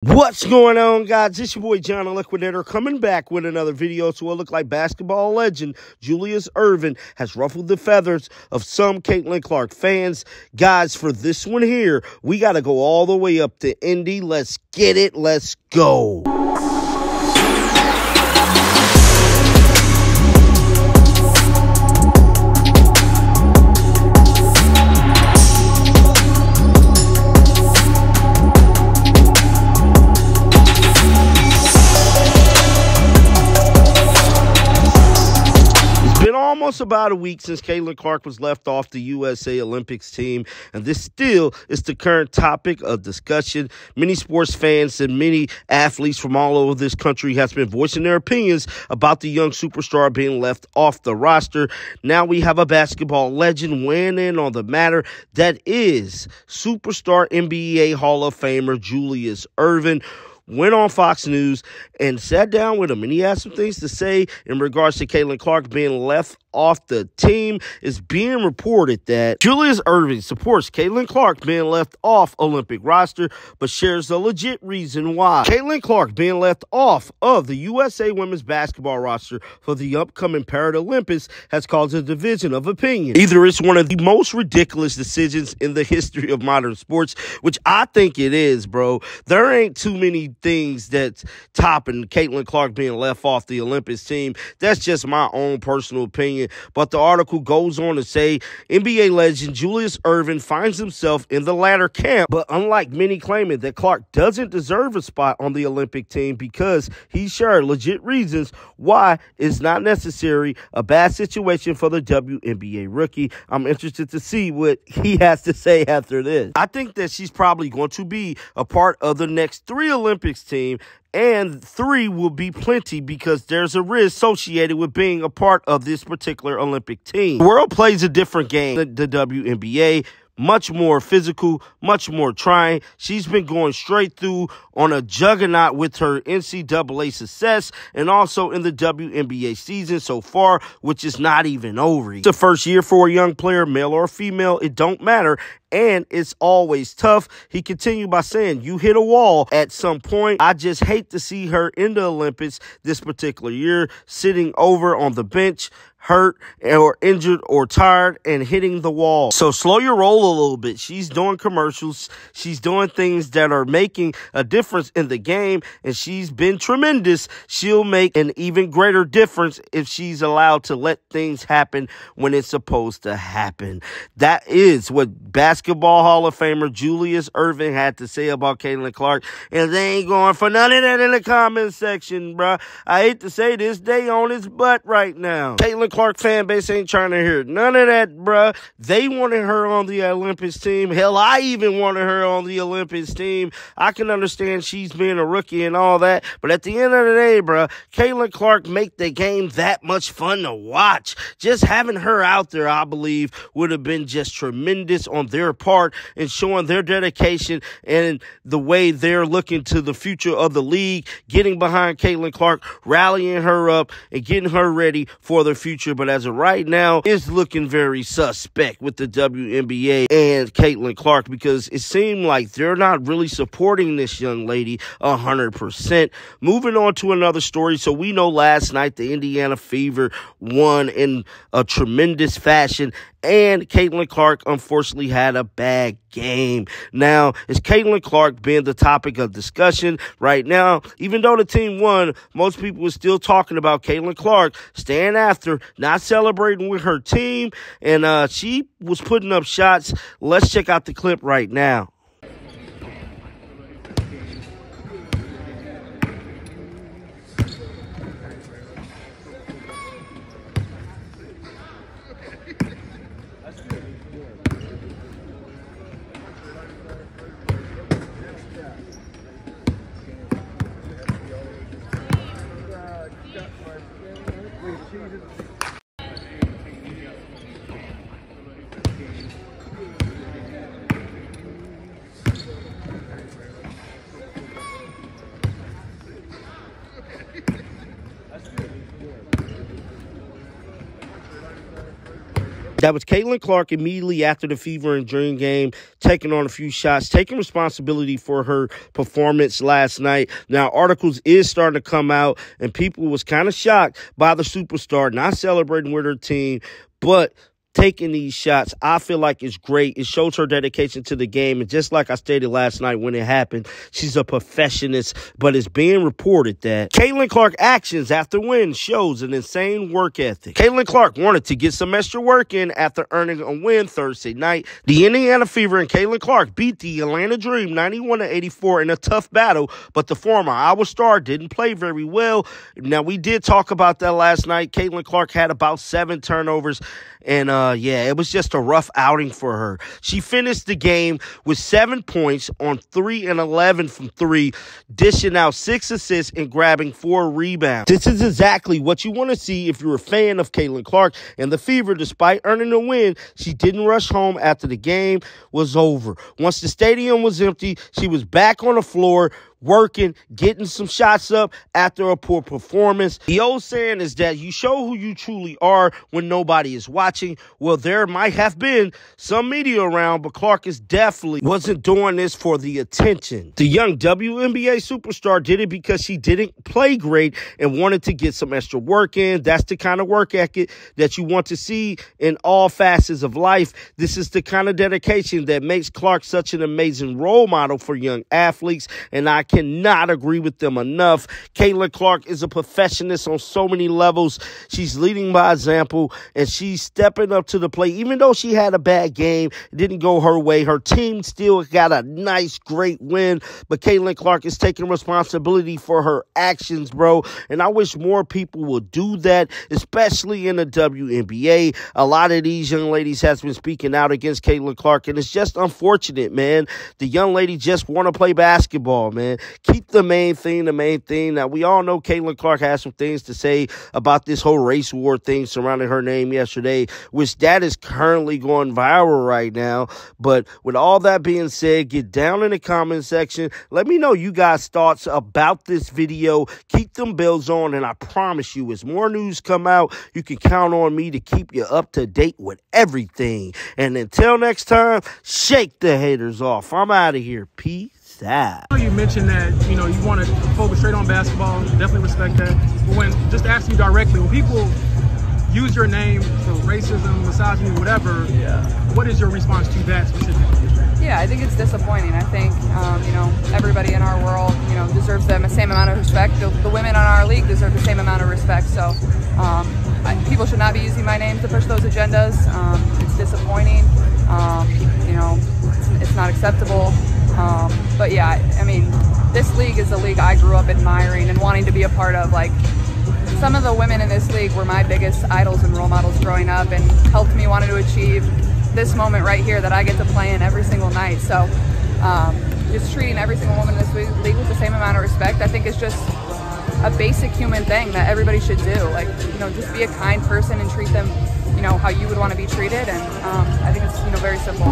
What's going on, guys? It's your boy John the Liquidator coming back with another video. So it looked like basketball legend Julius Erving has ruffled the feathers of some Caitlin Clark fans. Guys, for this one here, we got to go all the way up to Indy. Let's get it. Let's go. Almost about a week since Caitlin Clark was left off the USA Olympics team, and this still is the current topic of discussion. Many sports fans and many athletes from all over this country has been voicing their opinions about the young superstar being left off the roster. Now we have a basketball legend weighing in on the matter. That is superstar NBA Hall of Famer Julius Erving. Went on Fox News and sat down with him, and he had some things to say in regards to Caitlin Clark being left off the team. It's being reported that Julius Erving supports Caitlin Clark being left off Olympic roster, but shares a legit reason why. Caitlin Clark being left off of the USA women's basketball roster for the upcoming Paralympics has caused a division of opinion. Either it's one of the most ridiculous decisions in the history of modern sports, which I think it is, bro. There ain't too many things that's topping Caitlin Clark being left off the Olympics team. That's just my own personal opinion. But the article goes on to say NBA legend Julius Erving finds himself in the latter camp, but unlike many claiming that Clark doesn't deserve a spot on the Olympic team because he shared legit reasons why it's not necessary, a bad situation for the WNBA rookie. I'm interested to see what he has to say after this. I think that she's probably going to be a part of the next 3 Olympics team, and 3 will be plenty because there's a risk associated with being a part of this particular Olympic team. The world plays a different game than the WNBA. Much more physical, much more trying. She's been going straight through on a juggernaut with her NCAA success and also in the WNBA season so far, which is not even over. It's the first year for a young player, male or female, it don't matter. And it's always tough. He continued by saying, you hit a wall at some point. I just hate to see her in the Olympics this particular year, sitting over on the bench, hurt or injured or tired and hitting the wall. So slow your roll a little bit. She's doing commercials. She's doing things that are making a difference in the game, and she's been tremendous. She'll make an even greater difference if she's allowed to let things happen when it's supposed to happen. That is what Basketball Hall of Famer Julius Erving had to say about Caitlin Clark, and they ain't going for none of that in the comment section, bruh. I hate to say this, they on his butt right now. Caitlin Clark fan base ain't trying to hear none of that, bruh. They wanted her on the Olympics team. Hell, I even wanted her on the Olympics team. I can understand she's being a rookie and all that, but at the end of the day, bruh, Caitlin Clark make the game that much fun to watch. Just having her out there, I believe, would have been just tremendous on their part and showing their dedication and the way they're looking to the future of the league, getting behind Caitlin Clark, rallying her up and getting her ready for the future. But as of right now, it's looking very suspect with the WNBA and Caitlin Clark because it seemed like they're not really supporting this young lady 100%. Moving on to another story. So we know last night the Indiana Fever won in a tremendous fashion, and Caitlin Clark unfortunately had a bad game. Now, is Caitlin Clark being the topic of discussion right now? Even though the team won, most people are still talking about Caitlin Clark staying after, not celebrating with her team, and she was putting up shots. Let's check out the clip right now. That was Caitlin Clark immediately after the Fever and Dream game, taking on a few shots, taking responsibility for her performance last night. Now, articles is starting to come out, and people was kind of shocked by the superstar not celebrating with her team, but taking these shots. I feel like it's great. It shows her dedication to the game. And just like I stated last night when it happened, she's a perfectionist. But it's being reported that Caitlin Clark's actions after win shows an insane work ethic. Caitlin Clark wanted to get some extra work in after earning a win Thursday night. The Indiana Fever and Caitlin Clark beat the Atlanta Dream 91-84 in a tough battle, but the former Iowa star didn't play very well. Now, we did talk about that last night. Caitlin Clark had about 7 turnovers. And, yeah, it was just a rough outing for her. She finished the game with 7 points on 3 and 11 from 3, dishing out 6 assists and grabbing 4 rebounds. This is exactly what you want to see if you're a fan of Caitlin Clark. And the Fever, despite earning a win, she didn't rush home after the game was over. Once the stadium was empty, she was back on the floor, working, getting some shots up after a poor performance. The old saying is that you show who you truly are when nobody is watching. Well, there might have been some media around, but Clark is definitely wasn't doing this for the attention. The young WNBA superstar did it because she didn't play great and wanted to get some extra work in. That's the kind of work ethic that you want to see in all facets of life. This is the kind of dedication that makes Clark such an amazing role model for young athletes, and I cannot agree with them enough. Caitlin Clark is a perfectionist on so many levels. She's leading by example, and she's stepping up to the plate. Even though she had a bad game, it didn't go her way. Her team still got a nice, great win, but Caitlin Clark is taking responsibility for her actions, bro, and I wish more people would do that, especially in the WNBA. A lot of these young ladies has been speaking out against Caitlin Clark, and it's just unfortunate, man. The young lady just want to play basketball, man. Keep the main thing the main thing. Now, we all know Caitlin Clark has some things to say about this whole race war thing surrounding her name yesterday, which that is currently going viral right now. But with all that being said, get down in the comment section. Let me know you guys' thoughts about this video. Keep them bells on, and I promise you, as more news come out, you can count on me to keep you up to date with everything. And until next time, shake the haters off. I'm out of here. Peace. You mentioned that, you want to focus straight on basketball. Definitely respect that. But when, just to ask you directly, when people use your name for racism, misogyny, whatever, what is your response to that specifically? Yeah, I think it's disappointing. I think, everybody in our world, deserves the same amount of respect. The women on our league deserve the same amount of respect. So people should not be using my name to push those agendas. It's disappointing. It's not acceptable. But yeah, I mean, this league is a league I grew up admiring and wanting to be a part of. Like, some of the women in this league were my biggest idols and role models growing up and helped me want to achieve this moment right here that I get to play in every single night. So just treating every single woman in this league with the same amount of respect, I think is just a basic human thing that everybody should do. Like, just be a kind person and treat them, how you would want to be treated. And I think it's, very simple.